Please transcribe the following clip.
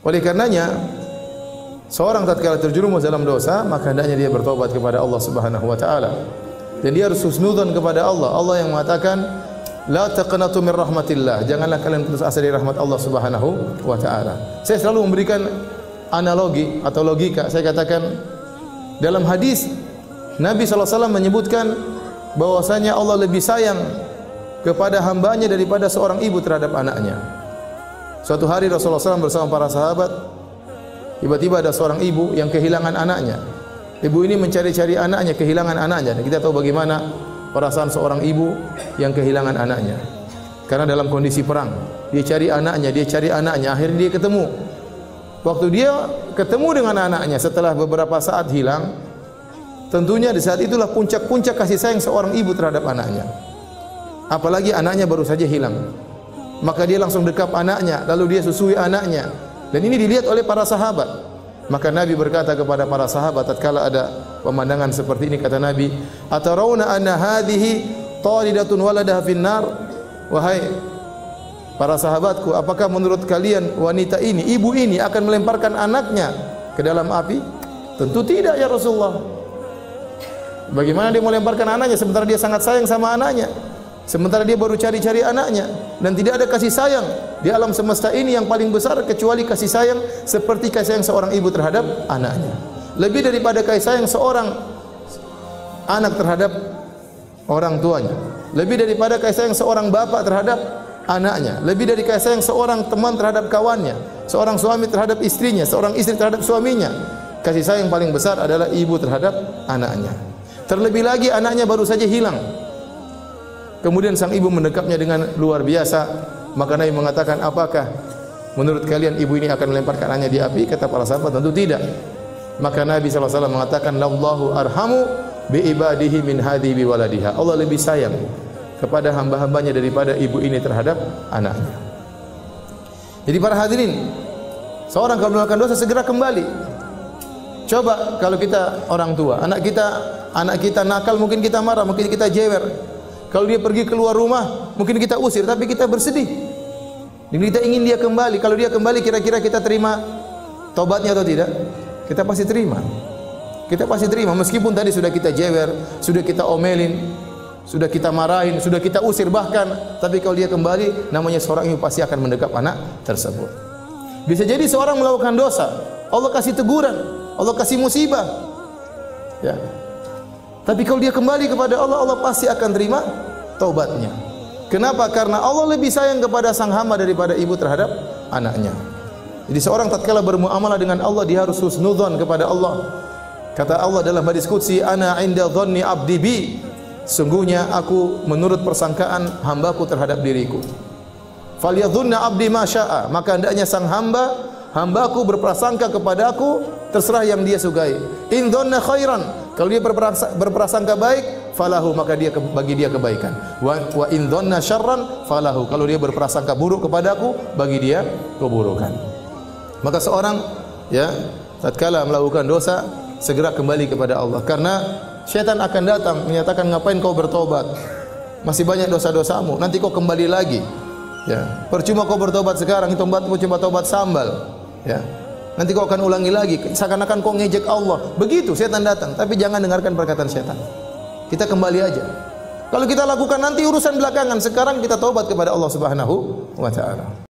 Oleh karenanya, seorang tatkala terjerumus dalam dosa, maka hendaknya dia bertobat kepada Allah Subhanahu wa taala. Dan dia harus husnudzon kepada Allah. Allah yang mengatakan, "La taqnatu min rahmatillah." Janganlah kalian putus asa dari rahmat Allah Subhanahu wa taala. Saya selalu memberikan analogi atau logika. Saya katakan dalam hadis Nabi SAW menyebutkan bahwasanya Allah lebih sayang kepada hambanya daripada seorang ibu terhadap anaknya. Suatu hari Rasulullah SAW bersama para sahabat, tiba-tiba ada seorang ibu yang kehilangan anaknya. Ibu ini mencari-cari anaknya, kehilangan anaknya. Dan kita tahu bagaimana perasaan seorang ibu yang kehilangan anaknya. Karena dalam kondisi perang, dia cari anaknya, akhirnya dia ketemu. Waktu dia ketemu dengan anaknya setelah beberapa saat hilang, tentunya di saat itulah puncak-puncak kasih sayang seorang ibu terhadap anaknya. Apalagi anaknya baru saja hilang. Maka dia langsung dekap anaknya, lalu dia susui anaknya. Dan ini dilihat oleh para sahabat. Maka Nabi berkata kepada para sahabat tatkala ada pemandangan seperti ini, kata Nabi, "Atarawna anna hadhihi talidatun waladaha finnar?" Wahai para sahabatku, apakah menurut kalian wanita ini, ibu ini akan melemparkan anaknya ke dalam api? Tentu tidak ya Rasulullah. Bagaimana dia melemparkan anaknya sementara dia sangat sayang sama anaknya? Sementara dia baru cari-cari anaknya dan tidak ada kasih sayang di alam semesta ini yang paling besar kecuali kasih sayang seperti kasih sayang seorang ibu terhadap anaknya. Lebih daripada kasih sayang seorang anak terhadap orang tuanya. Lebih daripada kasih sayang seorang bapak terhadap anaknya. Lebih dari kasih sayang seorang teman terhadap kawannya, seorang suami terhadap istrinya, seorang istri terhadap suaminya. Kasih sayang paling besar adalah ibu terhadap anaknya. Terlebih lagi anaknya baru saja hilang. Kemudian sang ibu mendekapnya dengan luar biasa. Maka Nabi mengatakan, apakah menurut kalian ibu ini akan melemparkan anaknya di api? Kata para sahabat, tentu tidak. Maka Nabi SAW mengatakan, "Lallahu arhamu bi ibadihi min hadhi bi waladiha." Allah lebih sayang kepada hamba-hambanya daripada ibu ini terhadap anaknya. Jadi para hadirin, seorang kalau melakukan dosa segera kembali. Coba kalau kita orang tua, anak kita nakal, mungkin kita marah, mungkin kita jewer. Kalau dia pergi keluar rumah, mungkin kita usir, tapi kita bersedih. Dan kita ingin dia kembali. Kalau dia kembali, kira-kira kita terima tobatnya atau tidak? Kita pasti terima. Kita pasti terima, meskipun tadi sudah kita jewer, sudah kita omelin, sudah kita marahin, sudah kita usir bahkan. Tapi kalau dia kembali, namanya seorang ibu pasti akan mendekap anak tersebut. Bisa jadi seorang melakukan dosa, Allah kasih teguran, Allah kasih musibah. Ya. Tapi kalau dia kembali kepada Allah, Allah pasti akan terima taubatnya. Kenapa? Karena Allah lebih sayang kepada sang hamba daripada ibu terhadap anaknya. Jadi seorang tatkala bermuamalah dengan Allah, dia harus husnudzon kepada Allah. Kata Allah dalam hadis qudsi, "Ana 'inda dhanni 'abdi bi." Sungguhnya aku menurut persangkaan hambaku terhadap diriku. "Falyadhunna 'abdi ma syaa." Maka hendaknya sang hambaku berprasangka kepadaku terserah yang dia sukai. "In dhanna khairan." Kalau dia berprasangka baik, falahu, maka bagi dia kebaikan. Wa in dhanna syarran falahu. Kalau dia berprasangka buruk kepadaku, bagi dia keburukan. Maka seorang ya tatkala melakukan dosa segera kembali kepada Allah, karena syaitan akan datang menyatakan, ngapain kau bertobat? Masih banyak dosa-dosamu, nanti kau kembali lagi. Ya, percuma kau bertobat sekarang, itu cuma tobat sambal. Ya. Nanti kau akan ulangi lagi, seakan-akan kau ngejek Allah. Begitu setan datang, tapi jangan dengarkan perkataan setan. Kita kembali aja. Kalau kita lakukan nanti urusan belakangan, sekarang kita taubat kepada Allah Subhanahu wa taala.